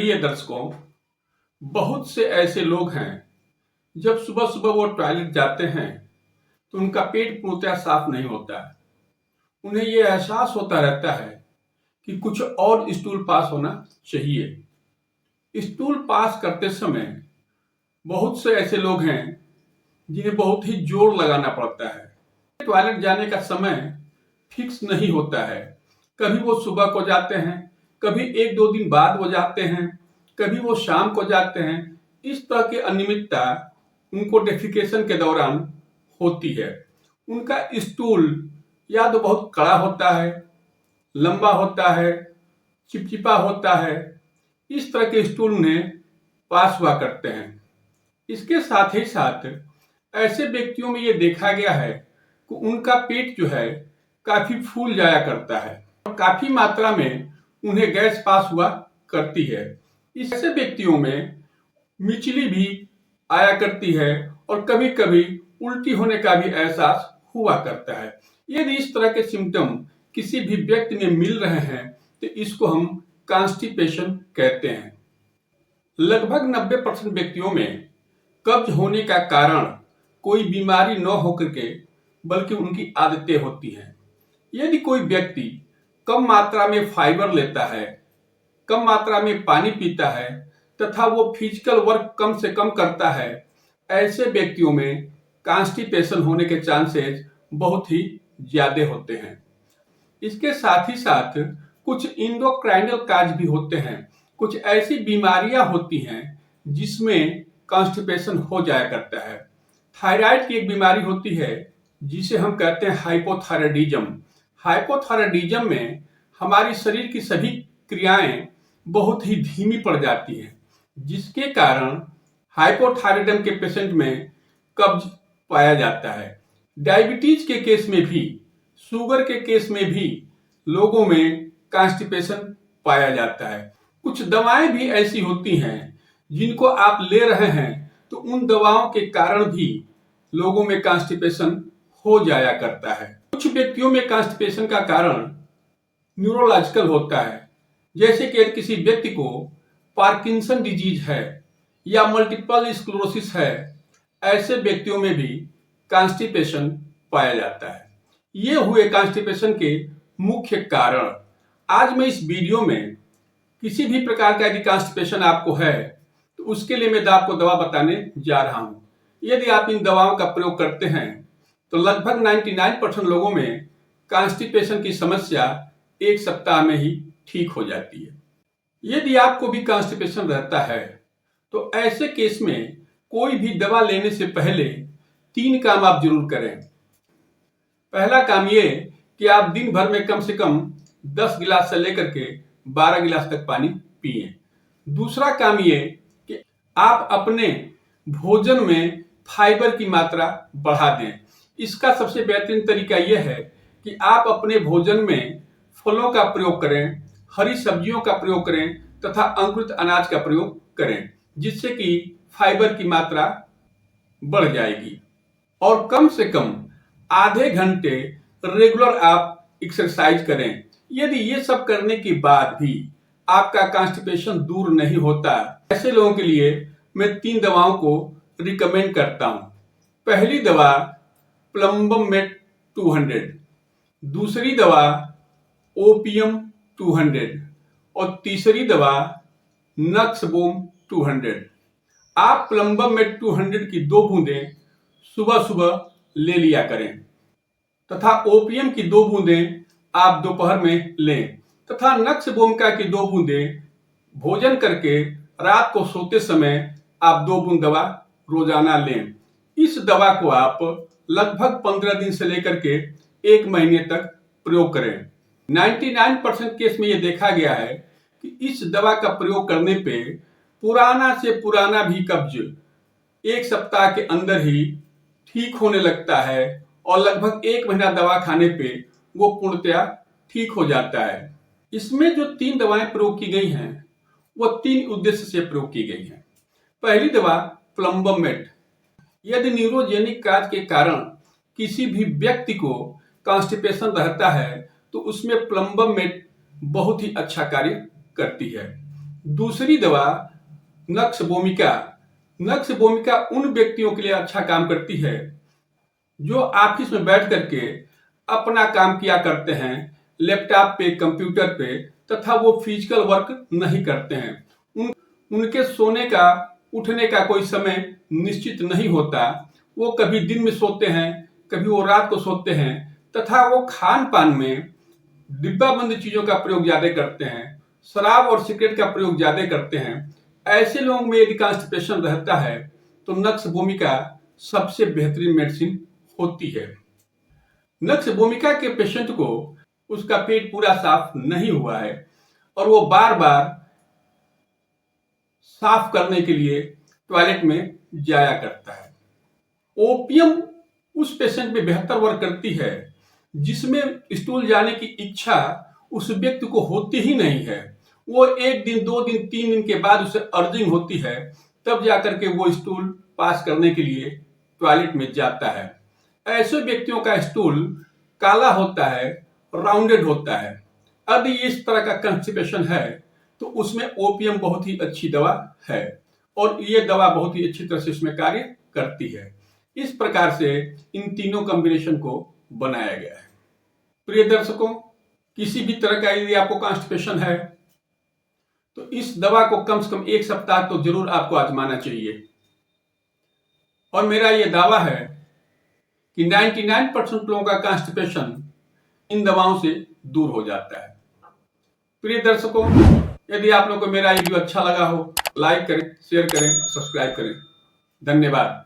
चलिए दर्शकों, बहुत से ऐसे लोग हैं जब सुबह सुबह वो टॉयलेट जाते हैं तो उनका पेट पूर्णतः साफ नहीं होता है। उन्हें ये एहसास होता रहता है कि कुछ और स्टूल पास होना चाहिए। स्टूल पास करते समय बहुत से ऐसे लोग हैं जिन्हें बहुत ही जोर लगाना पड़ता है। टॉयलेट जाने का समय फिक्स नहीं होता है। कभी वो सुबह को जाते हैं, कभी एक दो दिन बाद वो जाते हैं, कभी वो शाम को जाते हैं। इस तरह की अनियमितता उनको डेफिकेशन के दौरान होती है। उनका स्टूल या तो बहुत कड़ा होता है, लंबा होता है, चिपचिपा होता है। इस तरह के स्टूल उन्हें पास हुआ करते हैं। इसके साथ ही साथ ऐसे व्यक्तियों में ये देखा गया है कि उनका पेट जो है काफी फूल जाया करता है और काफी मात्रा में उन्हें गैस पास हुआ करती है। ऐसे व्यक्तियों में मिचली भी आया करती है और कभी कभी उल्टी होने का भी एहसास हुआ करता है। यदि इस तरह के सिम्टम किसी भी व्यक्ति में मिल रहे हैं तो इसको हम कॉन्स्टिपेशन कहते हैं। लगभग 90% व्यक्तियों में कब्ज होने का कारण कोई बीमारी न होकर के बल्कि उनकी आदतें होती हैं। यदि कोई व्यक्ति कम मात्रा में फाइबर लेता है, कम मात्रा में पानी पीता है तथा वो फिजिकल वर्क कम से कम करता है, ऐसे व्यक्तियों में कॉन्स्टिपेशन होने के चांसेस बहुत ही ज्यादा होते हैं। इसके साथ ही साथ कुछ इंडोक्राइनल काज भी होते हैं। कुछ ऐसी बीमारियां होती हैं जिसमें कॉन्स्टिपेशन हो जाया करता है। थायराइड की एक बीमारी होती है जिसे हम कहते हैं हाइपोथायरायडिज्म। हाइपोथायरायडिज्म में हमारी शरीर की सभी क्रियाएं बहुत ही धीमी पड़ जाती हैं, जिसके कारण हाइपोथायरायडिज्म के पेशेंट में कब्ज पाया जाता है। डायबिटीज के केस में भी, शुगर के केस में भी लोगों में कॉन्स्टिपेशन पाया जाता है। कुछ दवाएं भी ऐसी होती हैं जिनको आप ले रहे हैं तो उन दवाओं के कारण भी लोगों में कॉन्स्टिपेशन हो जाया करता है। कुछ व्यक्तियों में कॉन्स्टिपेशन का कारण न्यूरोलॉजिकल होता है, जैसे कि किसी व्यक्ति को पार्किंसन डिजीज है या मल्टीपल स्क्लेरोसिस है, ऐसे व्यक्तियों में भी कॉन्स्टिपेशन पाया जाता है। ये हुए कॉन्स्टिपेशन के मुख्य कारण। आज मैं इस वीडियो में किसी भी प्रकार का यदि कॉन्स्टिपेशन आपको है तो उसके लिए मैं आपको दवा बताने जा रहा हूं। यदि आप इन दवाओं का प्रयोग करते हैं तो लगभग 99% लोगों में कॉन्स्टिपेशन की समस्या एक सप्ताह में ही ठीक हो जाती है। यदि आपको भी कॉन्स्टिपेशन रहता है तो ऐसे केस में कोई भी दवा लेने से पहले 3 काम आप जरूर करें। पहला काम ये कि आप दिन भर में कम से कम 10 गिलास से लेकर के 12 गिलास तक पानी पिए। दूसरा काम ये कि आप अपने भोजन में फाइबर की मात्रा बढ़ा दें। इसका सबसे बेहतरीन तरीका यह है कि आप अपने भोजन में फलों का प्रयोग करें, हरी सब्जियों का प्रयोग करें तथा अंकुरित अनाज का प्रयोग करें, जिससे कि फाइबर की मात्रा बढ़ जाएगी। और कम से कम आधे घंटे रेगुलर आप एक्सरसाइज करें। यदि ये सब करने के बाद भी आपका कॉन्स्टिपेशन दूर नहीं होता, ऐसे लोगों के लिए मैं 3 दवाओं को रिकमेंड करता हूं। पहली दवा प्लम्बम मेट 200, दूसरी दवा ओपियम 200 और तीसरी दवा नक्सबोम 200। आप प्लम्बम मेट 200 की 2 बूंदें सुबह सुबह ले लिया करें तथा ओपियम की 2 बूंदें आप दोपहर में लें तथा नक्सबोम का की 2 बूंदें भोजन करके रात को सोते समय आप 2 बूंद दवा रोजाना लें। इस दवा को आप लगभग 15 दिन से लेकर के 1 महीने तक प्रयोग करें। 99% केस में यह देखा गया है कि इस दवा का प्रयोग करने पे पुराना से पुराना भी कब्ज 1 सप्ताह के अंदर ही ठीक होने लगता है और लगभग 1 महीना दवा खाने पे वो पूर्णतया ठीक हो जाता है। इसमें जो 3 दवाएं प्रयोग की गई हैं वो 3 उद्देश्य से प्रयोग की गई हैं। पहली दवा प्लम्बम मेट। यदि न्यूरोजेनिक काज के कारण किसी भी व्यक्ति को कॉन्स्टिपेशन रहता है तो उसमें प्लम्बम मेट बहुत ही अच्छा कार्य करती है। दूसरी दवा नक्स भूमिका। नक्स भूमिका उन व्यक्तियों के लिए अच्छा काम करती है जो ऑफिस में बैठ करके अपना काम किया करते हैं, लैपटॉप पे, कंप्यूटर पे, तथा वो फिजिकल वर्क नहीं करते हैं। उनके सोने का, उठने का कोई समय निश्चित नहीं होता। वो कभी दिन में सोते हैं, कभी वो रात को सोते हैं, तथा वो खान पान में डिब्बा बंद चीजों का प्रयोग ज्यादा करते हैं, शराब और सिगरेट का प्रयोग ज्यादा करते हैं। ऐसे लोगों में यदि कॉन्स्टिपेशन रहता है तो नक्स भूमिका सबसे बेहतरीन मेडिसिन होती है। नक्स भूमिका के पेशेंट को उसका पेट पूरा साफ नहीं हुआ है और वो बार बार साफ करने के लिए टॉयलेट में जाया करता है। ओपियम उस पेशेंट में बेहतर वर्क करती है जिसमें स्टूल जाने की इच्छा उस व्यक्ति को होती ही नहीं है। वो 1 दिन, 2 दिन, 3 दिन के बाद उसे अर्जिंग होती है, तब जाकर के वो स्टूल पास करने के लिए टॉयलेट में जाता है। ऐसे व्यक्तियों का स्टूल काला होता है, राउंडेड होता है। यदि इस तरह का कॉन्स्टिपेशन है तो उसमें ओपियम बहुत ही अच्छी दवा है और ये दवा बहुत ही अच्छी तरह से उसमें कार्य करती है। इस प्रकार से इन तीनों कॉम्बिनेशन को बनाया गया है। प्रिय दर्शकों, किसी भी तरह का यदि आपको कॉन्स्टिपेशन है तो इस दवा को कम से कम 1 सप्ताह तो जरूर आपको आजमाना चाहिए। और मेरा यह दावा है कि 99% लोगों का कॉन्स्टिपेशन इन दवाओं से दूर हो जाता है। प्रिय दर्शकों, यदि आप लोगों को मेरा वीडियो अच्छा लगा हो, लाइक करें, शेयर करें, सब्सक्राइब करें। धन्यवाद।